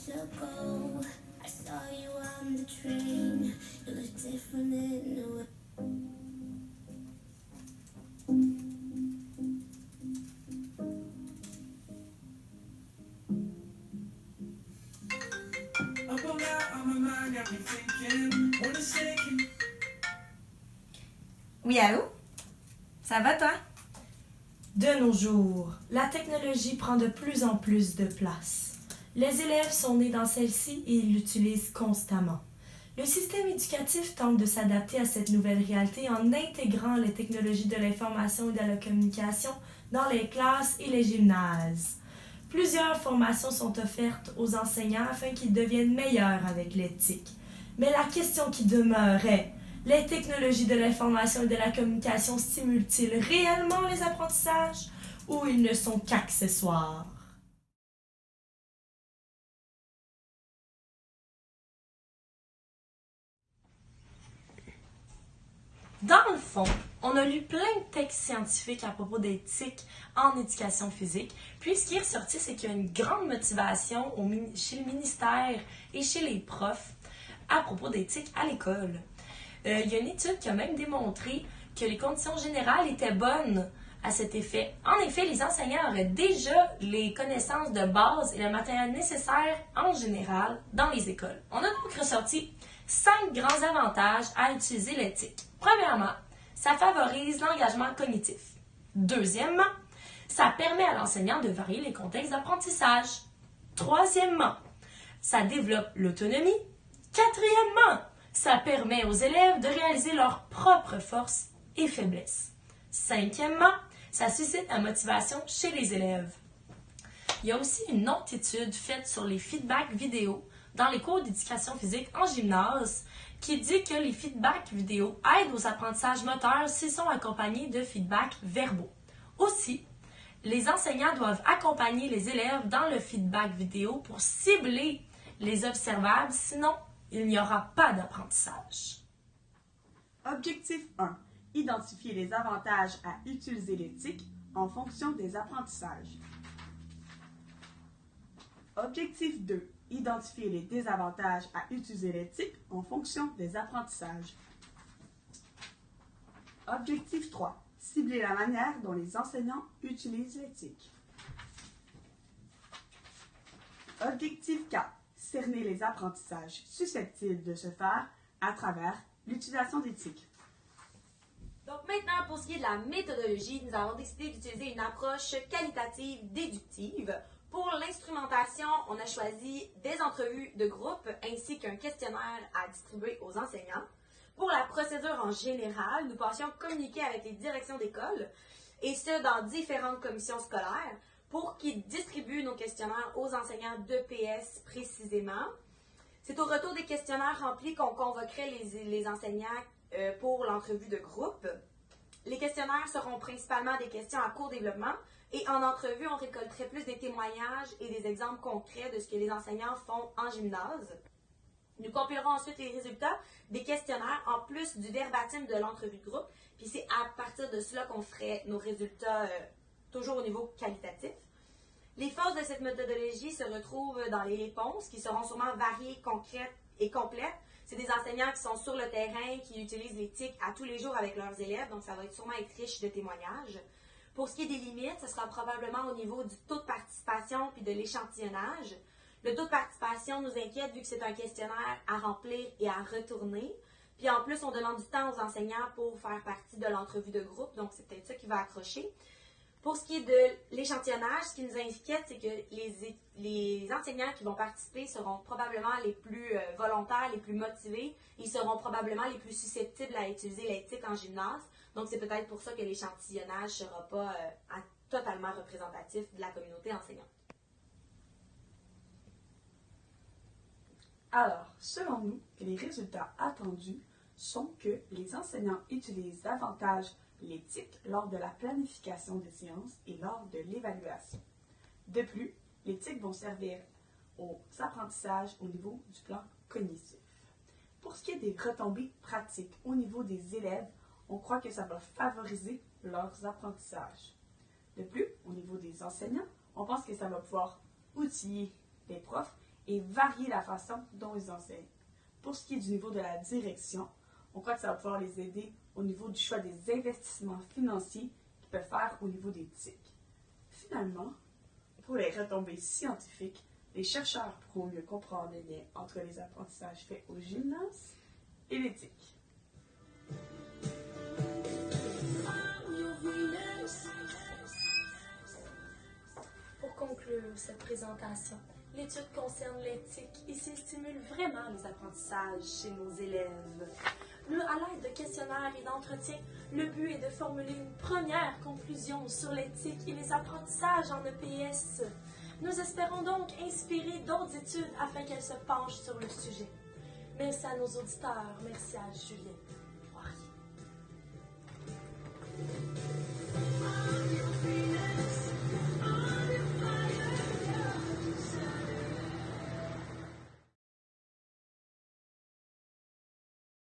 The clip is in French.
Ago, I saw you on the train. You look different in a way. Up all night on my mind, got me thinking, what a second. Oui, allô? Ça va, toi? De nos jours, la technologie prend de plus en plus de place. Les élèves sont nés dans celle-ci et ils l'utilisent constamment. Le système éducatif tente de s'adapter à cette nouvelle réalité en intégrant les technologies de l'information et de la communication dans les classes et les gymnases. Plusieurs formations sont offertes aux enseignants afin qu'ils deviennent meilleurs avec l'éthique. Mais la question qui demeure est: les technologies de l'information et de la communication stimulent-ils réellement les apprentissages ou ils ne sont qu'accessoires? Dans le fond, on a lu plein de textes scientifiques à propos d'éthique en éducation physique. Puis ce qui est ressorti, c'est qu'il y a une grande motivation chez le ministère et chez les profs à propos d'éthique à l'école. Il y a une étude qui a même démontré que les conditions générales étaient bonnes à cet effet. En effet, les enseignants auraient déjà les connaissances de base et le matériel nécessaire en général dans les écoles. On a donc ressorti 5 grands avantages à utiliser l'éthique. Premièrement, ça favorise l'engagement cognitif. Deuxièmement, ça permet à l'enseignant de varier les contextes d'apprentissage. Troisièmement, ça développe l'autonomie. Quatrièmement, ça permet aux élèves de réaliser leurs propres forces et faiblesses. Cinquièmement, ça suscite la motivation chez les élèves. Il y a aussi une autre étude faite sur les feedbacks vidéo dans les cours d'éducation physique en gymnase qui dit que les feedbacks vidéo aident aux apprentissages moteurs s'ils sont accompagnés de feedbacks verbaux. Aussi, les enseignants doivent accompagner les élèves dans le feedback vidéo pour cibler les observables, sinon il n'y aura pas d'apprentissage. Objectif 1. Identifier les avantages à utiliser l'éthique en fonction des apprentissages. Objectif 2. Identifier les désavantages à utiliser l'éthique en fonction des apprentissages. Objectif 3. Cibler la manière dont les enseignants utilisent l'éthique. Objectif 4. Cerner les apprentissages susceptibles de se faire à travers l'utilisation d'éthique. Donc maintenant, pour ce qui est de la méthodologie, nous avons décidé d'utiliser une approche qualitative déductive. Pour l'instrumentation, on a choisi des entrevues de groupe ainsi qu'un questionnaire à distribuer aux enseignants. Pour la procédure en général, nous pensions communiquer avec les directions d'école, et ce, dans différentes commissions scolaires, pour qu'ils distribuent nos questionnaires aux enseignants d'EPS précisément. C'est au retour des questionnaires remplis qu'on convoquerait les enseignants pour l'entrevue de groupe. Les questionnaires seront principalement des questions à court développement et en entrevue, on récolterait plus des témoignages et des exemples concrets de ce que les enseignants font en gymnase. Nous compilerons ensuite les résultats des questionnaires en plus du verbatim de l'entrevue de groupe, puis c'est à partir de cela qu'on ferait nos résultats toujours au niveau qualitatif. Les forces de cette méthodologie se retrouvent dans les réponses qui seront sûrement variées, concrètes et complètes. C'est des enseignants qui sont sur le terrain, qui utilisent l'éthique à tous les jours avec leurs élèves, donc ça va sûrement être riche de témoignages. Pour ce qui est des limites, ce sera probablement au niveau du taux de participation puis de l'échantillonnage. Le taux de participation nous inquiète vu que c'est un questionnaire à remplir et à retourner. Puis en plus, on demande du temps aux enseignants pour faire partie de l'entrevue de groupe, donc c'est peut-être ça qui va accrocher. Pour ce qui est de l'échantillonnage, ce qui nous inquiète, c'est que les enseignants qui vont participer seront probablement les plus volontaires, les plus motivés. Ils seront probablement les plus susceptibles à utiliser l'éthique en gymnase. Donc, c'est peut-être pour ça que l'échantillonnage ne sera pas totalement représentatif de la communauté enseignante. Alors, selon nous, les résultats attendus sont que les enseignants utilisent davantage l'éthique lors de la planification des séances et lors de l'évaluation. De plus, les TIC vont servir aux apprentissages au niveau du plan cognitif. Pour ce qui est des retombées pratiques au niveau des élèves, on croit que ça va favoriser leurs apprentissages. De plus, au niveau des enseignants, on pense que ça va pouvoir outiller les profs et varier la façon dont ils enseignent. Pour ce qui est du niveau de la direction, on croit que ça va pouvoir les aider au niveau du choix des investissements financiers qu'ils peuvent faire au niveau des TIC. Finalement, pour les retombées scientifiques, les chercheurs pourront mieux comprendre les liens entre les apprentissages faits au gymnase et l'éthique. Pour conclure cette présentation, l'étude concerne l'éthique et s'il stimule vraiment les apprentissages chez nos élèves. À l'aide de questionnaires et d'entretiens, le but est de formuler une première conclusion sur l'éthique et les apprentissages en EPS. Nous espérons donc inspirer d'autres études afin qu'elles se penchent sur le sujet. Merci à nos auditeurs, merci à Juliette.